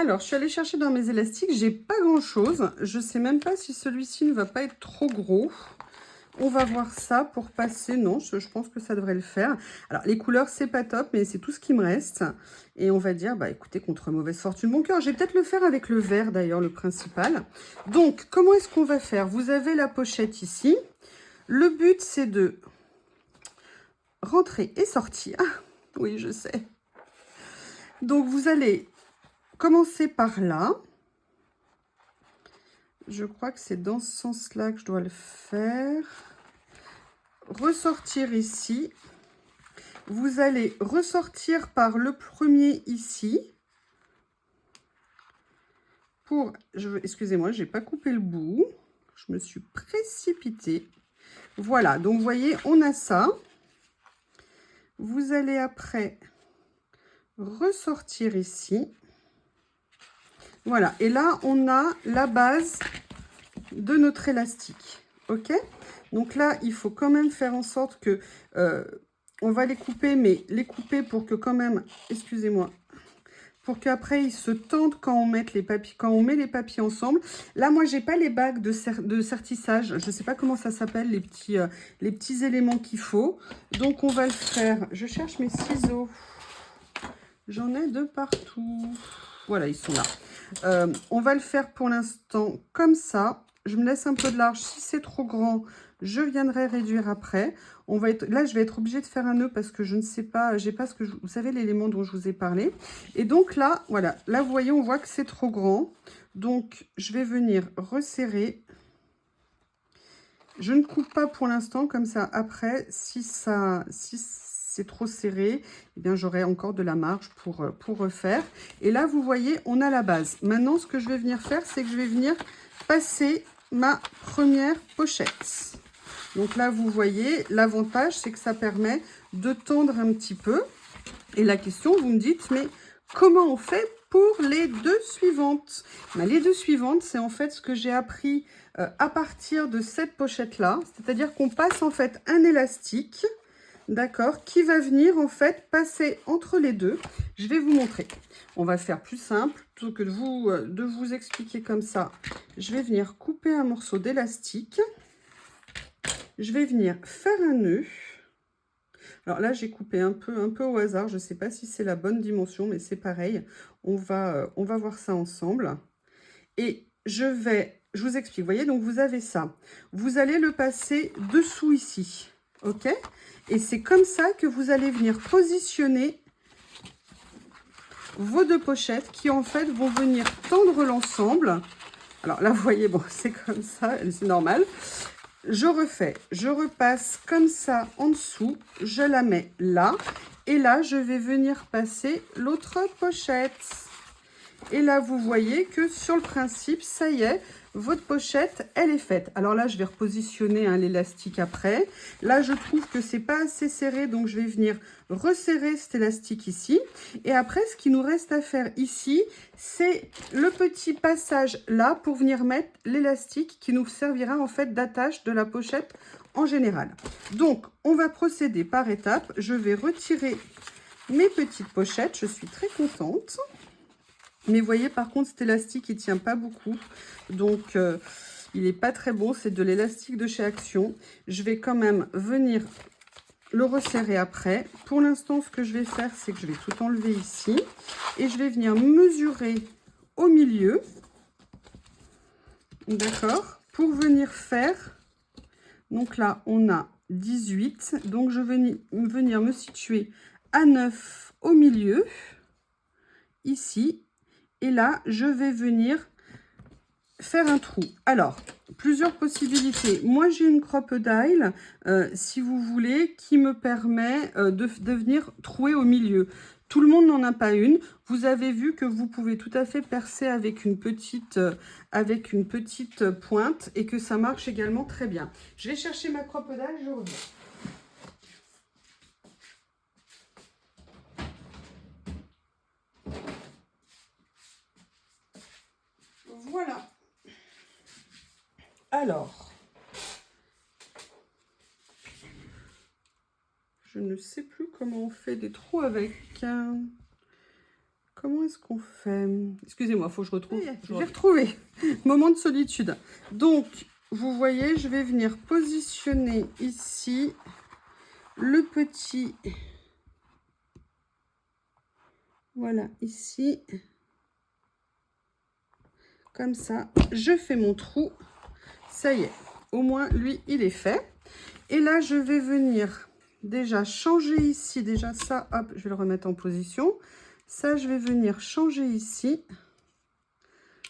Alors, je suis allée chercher dans mes élastiques, j'ai pas grand-chose. Je sais même pas si celui-ci ne va pas être trop gros. On va voir ça pour passer. Non, je pense que ça devrait le faire. Alors, les couleurs, c'est pas top, mais c'est tout ce qui me reste. Et on va dire, bah écoutez, contre mauvaise fortune, bon cœur. Je vais peut-être le faire avec le vert, d'ailleurs, le principal. Donc, comment est-ce qu'on va faire? Vous avez la pochette ici. Le but, c'est de rentrer et sortir. Oui, je sais. Donc, vous allez commencer par là. Je crois que c'est dans ce sens-là que je dois le faire. Ressortir ici. Vous allez ressortir par le premier ici. Excusez-moi, je n'ai pas coupé le bout. Je me suis précipitée. Voilà, donc vous voyez, on a ça. Vous allez après ressortir ici. Voilà, et là, on a la base de notre élastique. OK? Donc là, il faut quand même faire en sorte que... on va les couper, mais les couper pour que quand même... Excusez-moi. Pour qu'après, ils se tendent quand on met les papiers, ensemble. Là, moi, j'ai pas les bagues de sertissage. Je sais pas comment ça s'appelle, les petits éléments qu'il faut. Donc, on va le faire. Je cherche mes ciseaux. J'en ai de partout. Voilà, ils sont là. On va le faire pour l'instant comme ça. Je me laisse un peu de large. Si c'est trop grand, je viendrai réduire après. Là, je vais être obligée de faire un nœud parce que je ne sais pas, j'ai pas ce que vous savez, l'élément dont je vous ai parlé. Et donc là, voilà, là, vous voyez, on voit que c'est trop grand. Donc, je vais venir resserrer. Je ne coupe pas pour l'instant, comme ça, après, si c'est trop serré, eh bien, j'aurai encore de la marge pour refaire. Et là, vous voyez, on a la base. Maintenant, ce que je vais venir faire, c'est que je vais venir passer ma première pochette. Donc là, vous voyez, l'avantage, c'est que ça permet de tendre un petit peu. Et la question, vous me dites, mais comment on fait pour les deux suivantes? Ben, les deux suivantes, c'est en fait ce que j'ai appris à partir de cette pochette-là. C'est-à-dire qu'on passe en fait un élastique, d'accord, qui va venir en fait passer entre les deux. Je vais vous montrer. On va faire plus simple, plutôt que de vous expliquer comme ça. Je vais venir couper un morceau d'élastique. Je vais venir faire un nœud. Alors là, j'ai coupé un peu au hasard. Je ne sais pas si c'est la bonne dimension, mais c'est pareil. On va voir ça ensemble. Et je vous explique. Vous voyez, donc vous avez ça. Vous allez le passer dessous ici. OK? Et c'est comme ça que vous allez venir positionner vos deux pochettes qui, en fait, vont venir tendre l'ensemble. Alors là, vous voyez, bon, c'est comme ça, c'est normal. Je refais, je repasse comme ça en dessous, je la mets là, et là, je vais venir passer l'autre pochette. Et là, vous voyez que sur le principe, ça y est, votre pochette, elle est faite. Alors là, je vais repositionner l'élastique après. Là, je trouve que c'est pas assez serré, donc je vais venir resserrer cet élastique ici. Et après, ce qui nous reste à faire ici, c'est le petit passage là pour venir mettre l'élastique qui nous servira en fait d'attache de la pochette en général. Donc, on va procéder par étapes. Je vais retirer mes petites pochettes. Je suis très contente. Mais vous voyez, par contre, cet élastique, il ne tient pas beaucoup. Donc, il n'est pas très bon. C'est de l'élastique de chez Action. Je vais quand même venir le resserrer après. Pour l'instant, ce que je vais faire, c'est que je vais tout enlever ici. Et je vais venir mesurer au milieu. D'accord? Pour venir faire... Donc là, on a 18. Donc, je vais venir me situer à 9 au milieu. Ici. Et là, je vais venir faire un trou. Alors, plusieurs possibilités. Moi, j'ai une crocodile, si vous voulez, qui me permet de venir trouer au milieu. Tout le monde n'en a pas une. Vous avez vu que vous pouvez tout à fait percer avec une petite pointe et que ça marche également très bien. Je vais chercher ma crocodile, je reviens. Voilà. Alors, je ne sais plus comment on fait des trous avec Comment est-ce qu'on fait? Excusez-moi, il faut que je retrouve. Oui, J'ai retrouvé. Moment de solitude. Donc, vous voyez, je vais venir positionner ici le petit. Voilà, ici. Comme ça, je fais mon trou. Ça y est, au moins, lui, il est fait. Et là, je vais venir déjà changer ici. Déjà, ça, hop, je vais le remettre en position. Ça, je vais venir changer ici.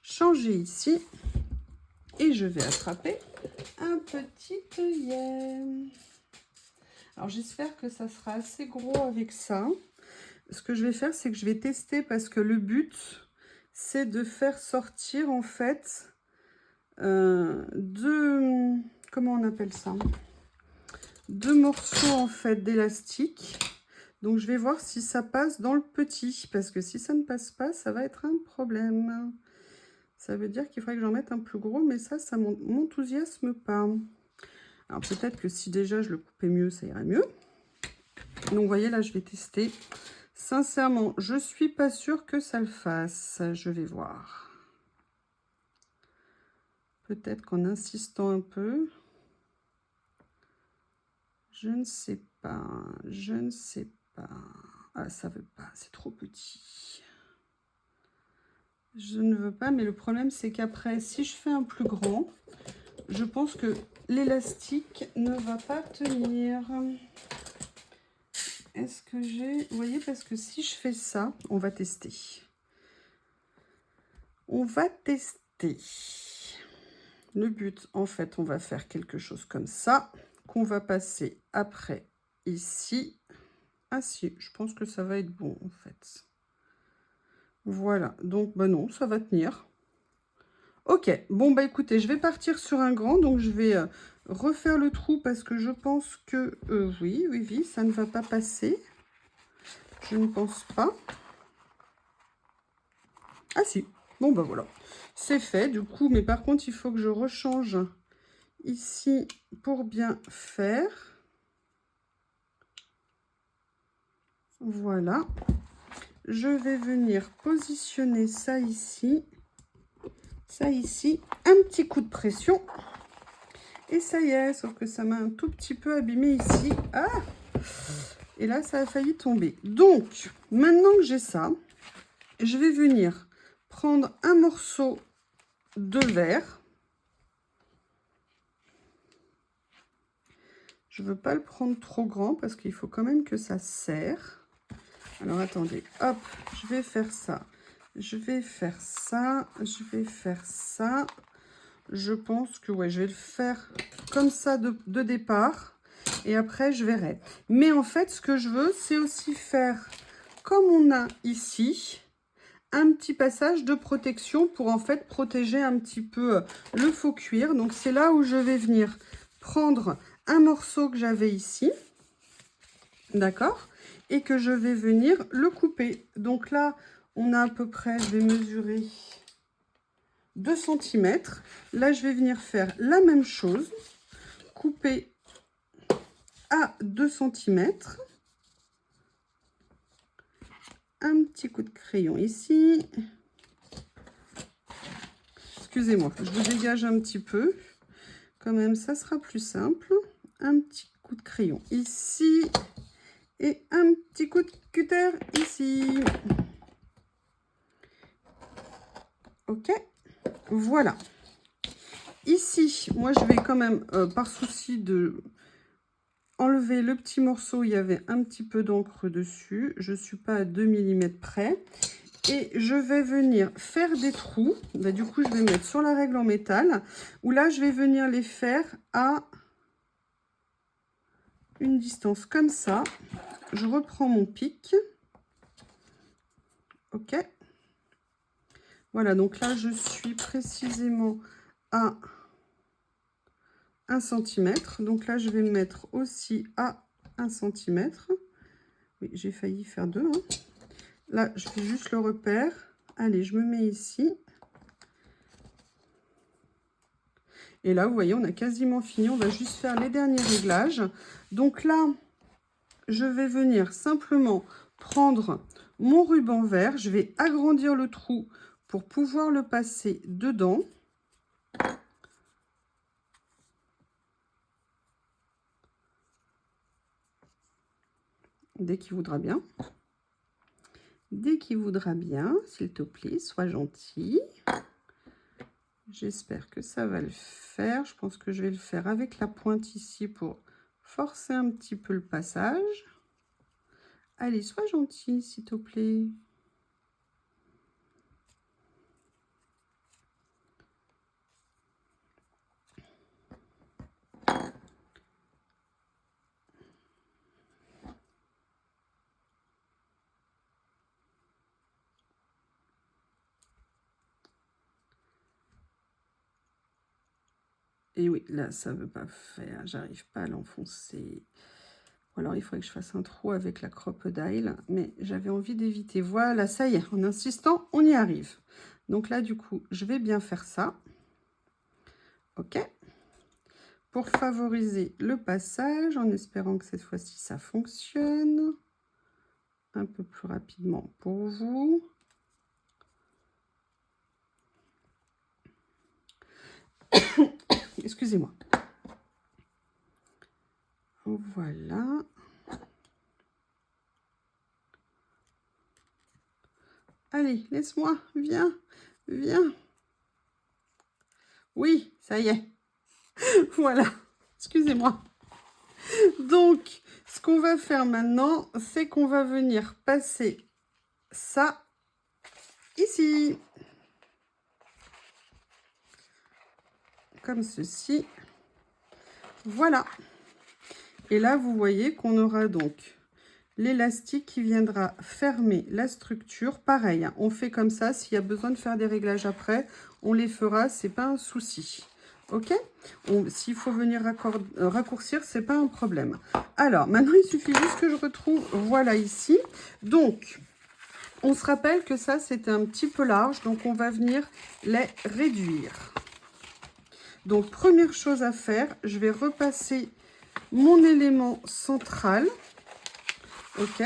Changer ici. Et je vais attraper un petit œillet. Alors, j'espère que ça sera assez gros avec ça. Ce que je vais faire, c'est que je vais tester parce que le but, c'est de faire sortir, en fait, deux... Comment on appelle ça? Deux morceaux, en fait, d'élastique. Donc, je vais voir si ça passe dans le petit. Parce que si ça ne passe pas, ça va être un problème. Ça veut dire qu'il faudrait que j'en mette un plus gros. Mais ça m'enthousiasme pas. Alors, peut-être que si déjà je le coupais mieux, ça irait mieux. Donc, vous voyez, là, je vais tester. Sincèrement, je ne suis pas sûre que ça le fasse. Je vais voir. Peut-être qu'en insistant un peu. Je ne sais pas. Je ne sais pas. Ah, ça veut pas. C'est trop petit. Je ne veux pas. Mais le problème, c'est qu'après, si je fais un plus grand, je pense que l'élastique ne va pas tenir. Est-ce que j'ai... Vous voyez, parce que si je fais ça, on va tester. On va tester. Le but, en fait, on va faire quelque chose comme ça, qu'on va passer après ici. Ah si, je pense que ça va être bon, en fait. Voilà, donc, bah non, ça va tenir. Ok, bon, bah écoutez, je vais partir sur un grand, donc je vais refaire le trou parce que je pense que, oui, ça ne va pas passer. Je ne pense pas. Ah si, bon, bah voilà. C'est fait, du coup, mais par contre, il faut que je rechange ici pour bien faire. Voilà. Je vais venir positionner ça ici. Ça ici. Un petit coup de pression. Et ça y est, sauf que ça m'a un tout petit peu abîmé ici. Ah! Et là, ça a failli tomber. Donc, maintenant que j'ai ça, je vais venir prendre un morceau de verre. Je ne veux pas le prendre trop grand parce qu'il faut quand même que ça serre. Alors, attendez. Hop, je vais faire ça. Je vais faire ça. Je vais faire ça. Je pense que ouais, je vais le faire comme ça de départ. Et après, je verrai. Mais en fait, ce que je veux, c'est aussi faire comme on a ici, un petit passage de protection pour en fait protéger un petit peu le faux cuir. Donc, c'est là où je vais venir prendre un morceau que j'avais ici. D'accord? Et que je vais venir le couper. Donc là, on a à peu près, je vais mesurer 2 cm. Là, je vais venir faire la même chose. Couper à 2 cm. Un petit coup de crayon ici. Excusez-moi, je vous dégage un petit peu. Quand même, ça sera plus simple. Un petit coup de crayon ici. Et un petit coup de cutter ici. Ok, voilà. Ici, moi, je vais quand même, par souci de enlever le petit morceau, il y avait un petit peu d'encre dessus. Je ne suis pas à 2 mm près. Et je vais venir faire des trous. Bah, du coup, je vais mettre sur la règle en métal. Où là, je vais venir les faire à une distance comme ça. Je reprends mon pic. Ok. Voilà, donc là, je suis précisément à 1 cm. Donc là, je vais me mettre aussi à 1 cm. Oui, j'ai failli faire 2. Hein. Là, je fais juste le repère. Allez, je me mets ici. Et là, vous voyez, on a quasiment fini. On va juste faire les derniers réglages. Donc là, je vais venir simplement prendre mon ruban vert, je vais agrandir le trou pour pouvoir le passer dedans. Dès qu'il voudra bien. Dès qu'il voudra bien, s'il te plaît, sois gentil. J'espère que ça va le faire. Je pense que je vais le faire avec la pointe ici pour forcer un petit peu le passage. Allez, sois gentil, s'il te plaît. Et oui, là, ça ne veut pas faire. J'arrive pas à l'enfoncer. Ou alors, il faudrait que je fasse un trou avec la crocodile. Mais j'avais envie d'éviter. Voilà, ça y est. En insistant, on y arrive. Donc là, du coup, je vais bien faire ça. OK. Pour favoriser le passage, en espérant que cette fois-ci, ça fonctionne. Un peu plus rapidement pour vous. Excusez-moi. Voilà. Allez, laisse-moi. Viens. Viens. Oui, ça y est. Voilà. Excusez-moi. Donc, ce qu'on va faire maintenant, c'est qu'on va venir passer ça ici. Comme ceci. Voilà. Et là, vous voyez qu'on aura donc l'élastique qui viendra fermer la structure. Pareil, hein, on fait comme ça. S'il y a besoin de faire des réglages après, on les fera. C'est pas un souci. OK? S'il faut venir raccourcir, c'est pas un problème. Alors, maintenant, il suffit juste que je retrouve, voilà, ici. Donc, on se rappelle que ça, c'était un petit peu large. Donc, on va venir les réduire. Donc, première chose à faire, je vais repasser mon élément central. OK.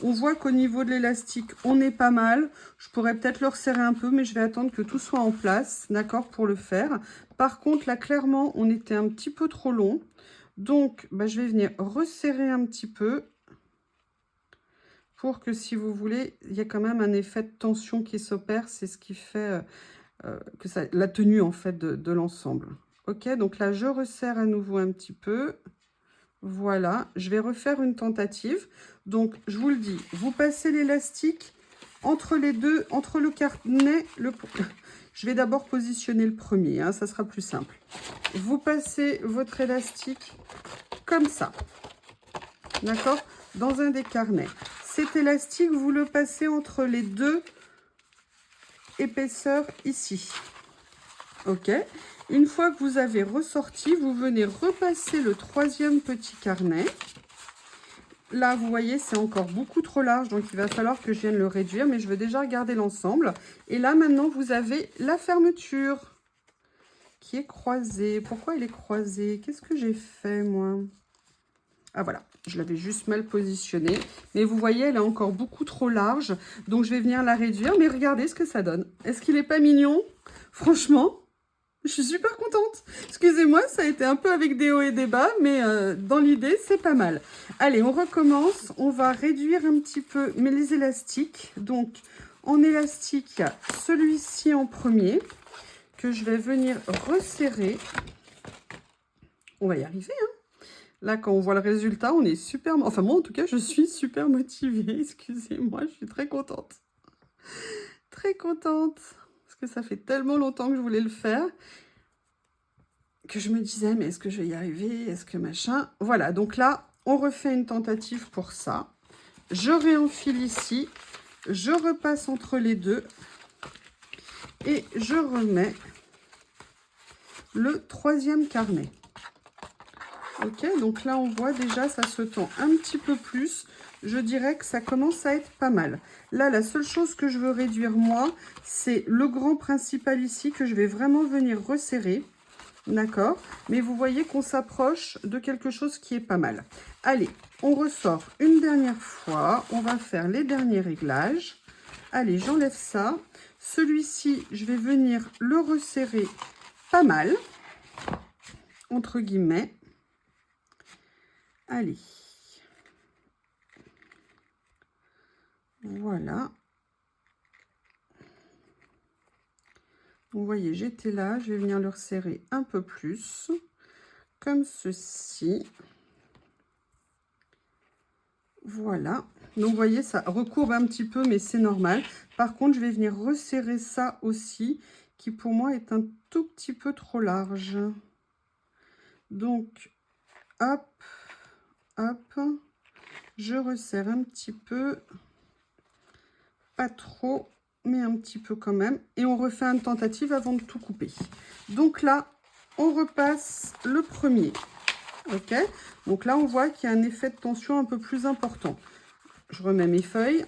On voit qu'au niveau de l'élastique, on est pas mal. Je pourrais peut-être le resserrer un peu, mais je vais attendre que tout soit en place, d'accord, pour le faire. Par contre, là, clairement, on était un petit peu trop long. Donc, bah, je vais venir resserrer un petit peu pour que, si vous voulez, il y a quand même un effet de tension qui s'opère. C'est ce qui fait que ça, la tenue, en fait, de l'ensemble. OK, donc là, je resserre à nouveau un petit peu. Voilà, je vais refaire une tentative. Donc, je vous le dis, vous passez l'élastique entre les deux, entre le carnet, je vais d'abord positionner le premier, hein, ça sera plus simple. Vous passez votre élastique comme ça, d'accord, dans un des carnets. Cet élastique, vous le passez entre les deux épaisseurs ici. OK. Une fois que vous avez ressorti, vous venez repasser le troisième petit carnet. Là, vous voyez, c'est encore beaucoup trop large, donc il va falloir que je vienne le réduire, mais je veux déjà regarder l'ensemble. Et là, maintenant, vous avez la fermeture qui est croisée. Pourquoi elle est croisée? Qu'est-ce que j'ai fait, moi? Ah, voilà, je l'avais juste mal positionnée. Mais vous voyez, elle est encore beaucoup trop large, donc je vais venir la réduire. Mais regardez ce que ça donne. Est-ce qu'il n'est pas mignon? Franchement, je suis super contente. Excusez-moi, ça a été un peu avec des hauts et des bas, mais dans l'idée, c'est pas mal. Allez, on recommence. On va réduire un petit peu les élastiques. Donc, en élastique, il y a celui-ci en premier que je vais venir resserrer. On va y arriver, hein. Là, quand on voit le résultat, on est super... Enfin, moi, en tout cas, je suis super motivée. Excusez-moi, je suis très contente. Très contente. Que ça fait tellement longtemps que je voulais le faire que je me disais, mais est-ce que je vais y arriver? Est-ce que machin? Voilà, donc là, on refait une tentative pour ça. Je réenfile ici, je repasse entre les deux et je remets le troisième carnet. OK, donc là, on voit déjà, ça se tend un petit peu plus. Je dirais que ça commence à être pas mal. Là, la seule chose que je veux réduire, moi, c'est le grand principal ici que je vais vraiment venir resserrer. D'accord? Mais vous voyez qu'on s'approche de quelque chose qui est pas mal. Allez, on ressort une dernière fois. On va faire les derniers réglages. Allez, j'enlève ça. Celui-ci, je vais venir le resserrer pas mal, entre guillemets. Allez. Voilà. Vous voyez, j'étais là. Je vais venir le resserrer un peu plus, comme ceci. Voilà. Donc, vous voyez, ça recourbe un petit peu, mais c'est normal. Par contre, je vais venir resserrer ça aussi, qui pour moi est un tout petit peu trop large. Donc, hop, hop. Je resserre un petit peu. Pas trop, mais un petit peu quand même. Et on refait une tentative avant de tout couper. Donc là, on repasse le premier. Ok, donc là, on voit qu'il y a un effet de tension un peu plus important. Je remets mes feuilles.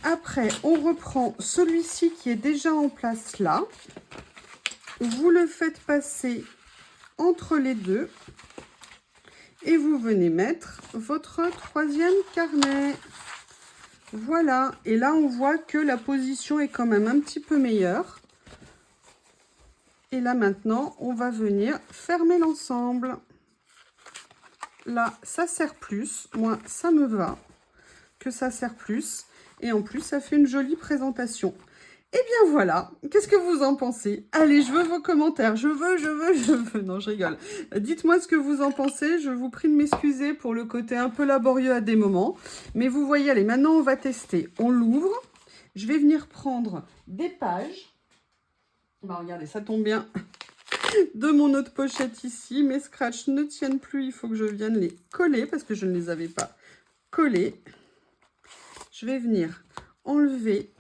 Après, on reprend celui-ci qui est déjà en place là. Vous le faites passer entre les deux. Et vous venez mettre votre troisième carnet. Voilà. Et là, on voit que la position est quand même un petit peu meilleure. Et là, maintenant, on va venir fermer l'ensemble. Là, ça sert plus. Moi, ça me va que ça sert plus. Et en plus, ça fait une jolie présentation. Et bien voilà, qu'est-ce que vous en pensez? Allez, je veux vos commentaires, je veux. Non, je rigole. Dites-moi ce que vous en pensez, je vous prie de m'excuser pour le côté un peu laborieux à des moments. Mais vous voyez, allez, maintenant on va tester. On l'ouvre, je vais venir prendre des pages. Bah regardez, ça tombe bien. De mon autre pochette ici, mes scratchs ne tiennent plus, il faut que je vienne les coller parce que je ne les avais pas collés. Je vais venir enlever,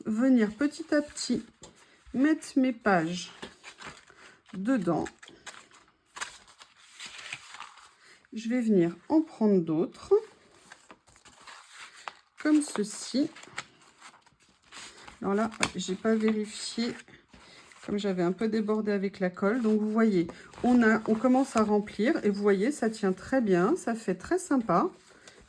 venir petit à petit mettre mes pages dedans. Je vais venir en prendre d'autres, comme ceci. Alors là, j'ai pas vérifié, comme j'avais un peu débordé avec la colle. Donc vous voyez, on commence à remplir et vous voyez, ça tient très bien, ça fait très sympa.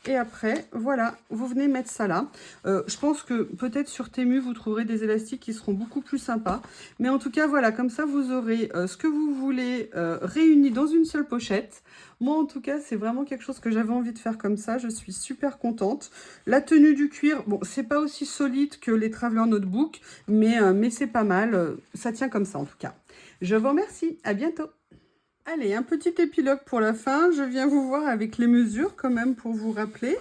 Et après, voilà, vous venez mettre ça là. Je pense que peut-être sur Temu, vous trouverez des élastiques qui seront beaucoup plus sympas. Mais en tout cas, voilà, comme ça, vous aurez ce que vous voulez réuni dans une seule pochette. Moi, en tout cas, c'est vraiment quelque chose que j'avais envie de faire comme ça. Je suis super contente. La tenue du cuir, bon, c'est pas aussi solide que les Traveler Notebook, mais c'est pas mal. Ça tient comme ça, en tout cas. Je vous remercie. À bientôt. Allez, un petit épilogue pour la fin. Je viens vous voir avec les mesures quand même pour vous rappeler,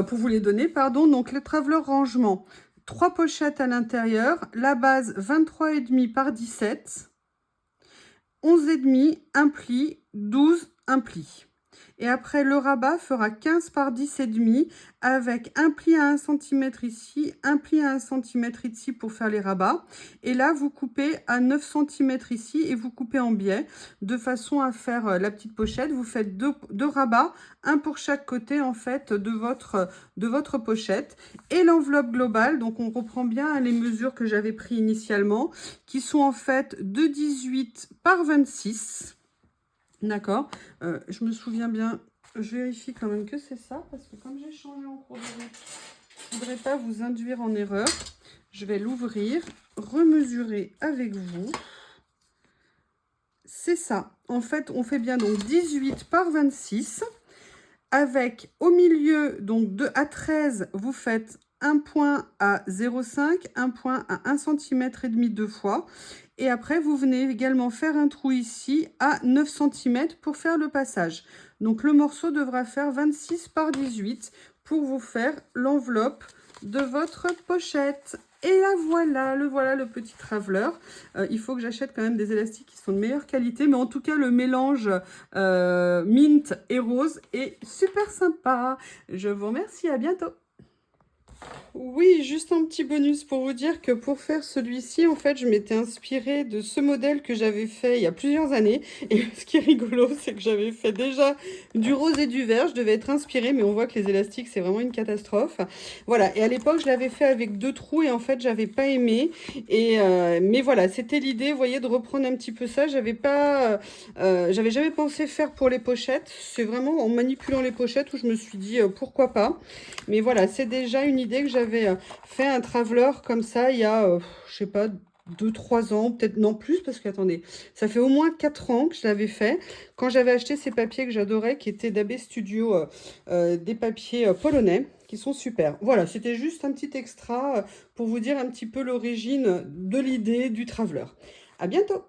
pour vous les donner, pardon. Donc, le Traveler rangement, 3 pochettes à l'intérieur. La base, 23,5 par 17. 11,5, un pli, 12, un pli. Et après, le rabat fera 15 par 10,5 avec un pli à 1 cm ici, un pli à 1 cm ici pour faire les rabats. Et là, vous coupez à 9 cm ici et vous coupez en biais de façon à faire la petite pochette. Vous faites deux rabats, un pour chaque côté en fait de votre pochette. Et l'enveloppe globale, donc on reprend bien les mesures que j'avais prises initialement, qui sont en fait de 18 par 26. D'accord, je me souviens bien, je vérifie quand même que c'est ça, parce que comme j'ai changé en cours de route, je ne voudrais pas vous induire en erreur. Je vais l'ouvrir, remesurer avec vous. C'est ça, en fait, on fait bien donc 18 par 26, avec au milieu, donc à 13, vous faites un point à 0,5, un point à 1,5 cm deux fois. Et après, vous venez également faire un trou ici à 9 cm pour faire le passage. Donc, le morceau devra faire 26 par 18 pour vous faire l'enveloppe de votre pochette. Et là, voilà le petit Traveler. Il faut que j'achète quand même des élastiques qui sont de meilleure qualité. Mais en tout cas, le mélange mint et rose est super sympa. Je vous remercie, à bientôt. Oui, juste un petit bonus pour vous dire que pour faire celui-ci, en fait, je m'étais inspirée de ce modèle que j'avais fait il y a plusieurs années. Et ce qui est rigolo, c'est que j'avais fait déjà du rose et du vert. Je devais être inspirée, mais on voit que les élastiques, c'est vraiment une catastrophe. Voilà, et à l'époque, je l'avais fait avec 2 trous et en fait, j'avais pas aimé. Mais voilà, c'était l'idée, vous voyez, de reprendre un petit peu ça. J'avais jamais pensé faire pour les pochettes. C'est vraiment en manipulant les pochettes où je me suis dit pourquoi pas. Mais voilà, c'est déjà une idée que j'avais fait un traveler comme ça il y a, je sais pas, 2 3 ans, peut-être non plus, parce que attendez, ça fait au moins 4 ans que je l'avais fait. Quand j'avais acheté ces papiers que j'adorais, qui étaient d'AB Studio, des papiers polonais, qui sont super. Voilà, c'était juste un petit extra pour vous dire un petit peu l'origine de l'idée du traveler. À bientôt!